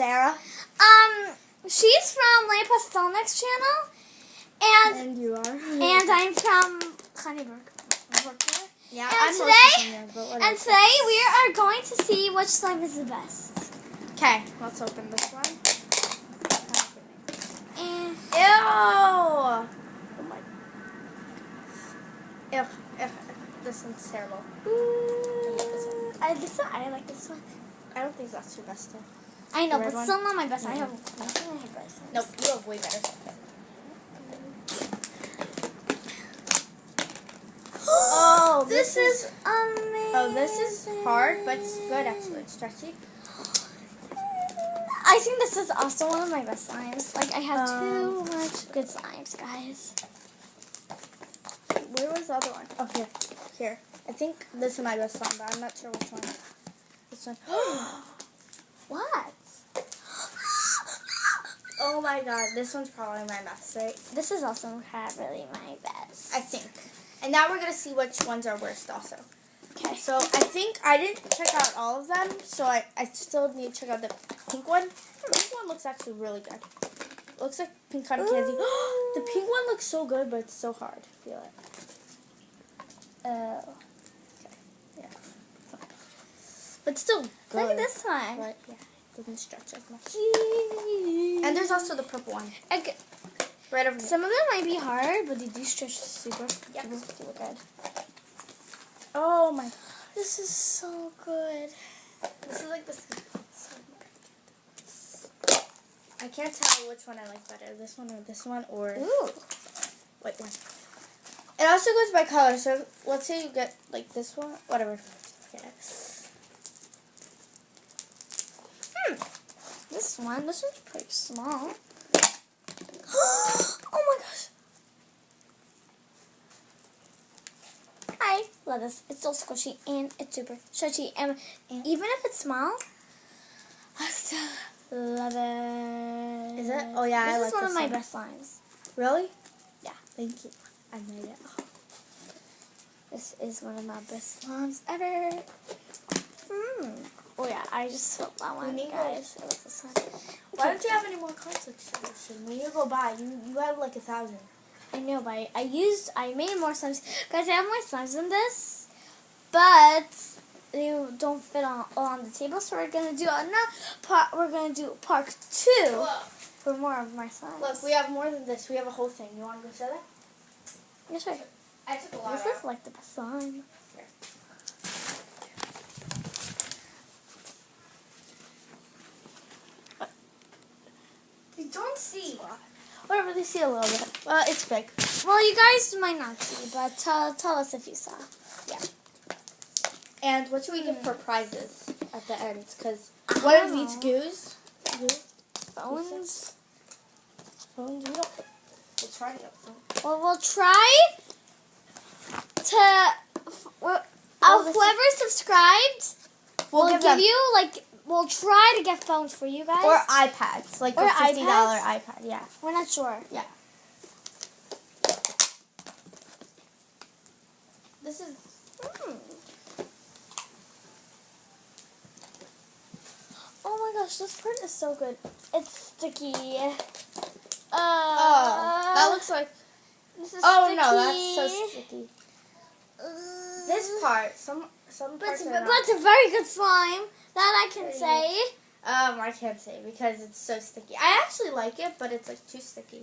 Sarah. She's from Lampa channel, And you are. and I'm from Honeybrook. Yeah, And I'm today- mostly from there, but whatever. And today we are going to see which slime is the best. Okay, let's open this one. And Ew! Oh my. Ew. This one's terrible. I like this one. I don't think that's your best though. I know, The red but one? still not my best. I No. have nothing I have best. Nope, you have way better. Oh, This is amazing. Oh, this is hard, but it's good actually. It's stretchy. I think this is also one of my best slimes. Like, I have too much good slimes, guys. Where was the other one? Oh, here. Here. I think this is my best slime, but I'm not sure which one. This one. What? Oh my god, this one's probably my best, right? This is also really my best. I think. And now we're going to see which ones are worst also. Okay. So I think I didn't check out all of them, so I still need to check out the pink one. The pink one looks actually really good. Looks like pink cotton candy. The pink one looks so good, but it's so hard. Feel it. Oh. Okay. Yeah. But still good. Look at this one. But yeah, it doesn't stretch as much. And there's also the purple one. Right over there. Some of them might be hard, but they do stretch super good. Oh my. This is so good. This is like this. I can't tell which one I like better. This one or Ooh. wait one. It also goes by color. So let's say you get like this one, whatever. Forget it. This one's pretty small. Oh my gosh. I love this. It's so squishy and it's super stretchy. And even if it's small, I still love it. Is it? Oh yeah, I like This is one this of my one. best slimes. Really? Yeah. Thank you. I made it. This is one of my best slimes ever. Oh yeah, I just felt that one, need guys. It was this one. Why don't you have any more conflict solution? When you go by, you have like 1,000. I know, but I made more slimes. Guys, I have more slimes than this, but they don't fit on the table, so we're gonna do another part. We're gonna do part 2 for more of my slimes. Look, we have more than this. We have a whole thing. You want to go show that? Yes, sir. I took a lot This is like the best slime. You don't see. Whatever, they see a little bit. Well, it's big. Well, you guys might not see, but tell us if you saw. Yeah. And what should we give for prizes at the end? Because one of these goos. Phones. Phones, we don't. We'll try it. Well, we'll try to. Whoever subscribed, we'll give you like. We'll try to get phones for you guys. Or iPads, like Or a $50 iPads? iPad. Yeah. We're not sure. Yeah. This is. Oh my gosh, this part is so good. It's sticky. Oh, that looks like. This is Oh sticky. no, that's so sticky. This part, some But parts it's, are but not. it's a very good slime. That I can say. I can't say because it's so sticky. I actually like it, but it's like too sticky.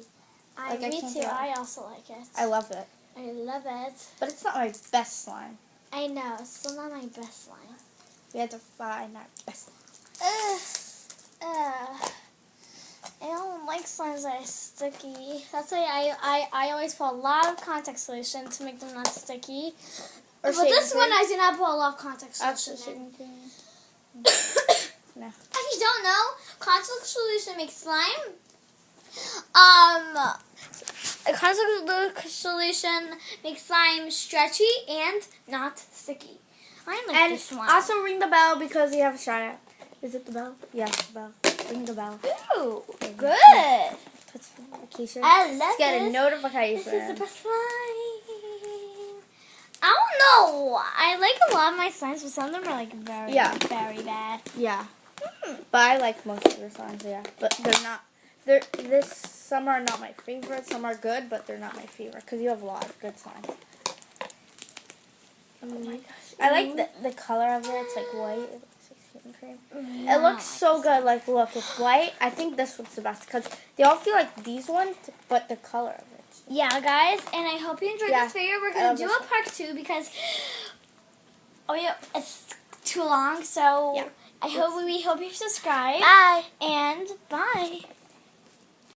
I Like, I me can't too. do it. I also like it. I love it, I love it. but it's not my best slime. I know. It's still not my best slime. We had to find our best. I don't like slimes that are sticky. That's why I always put a lot of contact solution to make them not sticky. Or But this shaving one I cream. do not put a lot of contact Actually, solution in. shaving cream. No. If you don't know, contact solution makes slime. Contact solution makes slime stretchy and not sticky. I like And this one. also ring the bell because you have a shout out. Is it the bell? Yes, the bell. Ring the bell. Ooh, good. Notification. I love Get a this. notification. This is the best slime. I don't know. I like a lot of my slimes, but some of them are like very, Yeah. very bad. Yeah. But I like most of the slimes, yeah. But they're not. Some are not my favorite. Some are good, but they're not my favorite because you have a lot of good slime. Oh my gosh! I like the color of it. It's like white. It looks like sweet cream. It looks so good. Like, look, it's white. I think this one's the best because they all feel like these ones, but the color of it. Yeah, guys, and I hope you enjoyed this video. We're gonna do a part 2 because it's too long. So yeah. we hope you subscribe. Bye. And bye.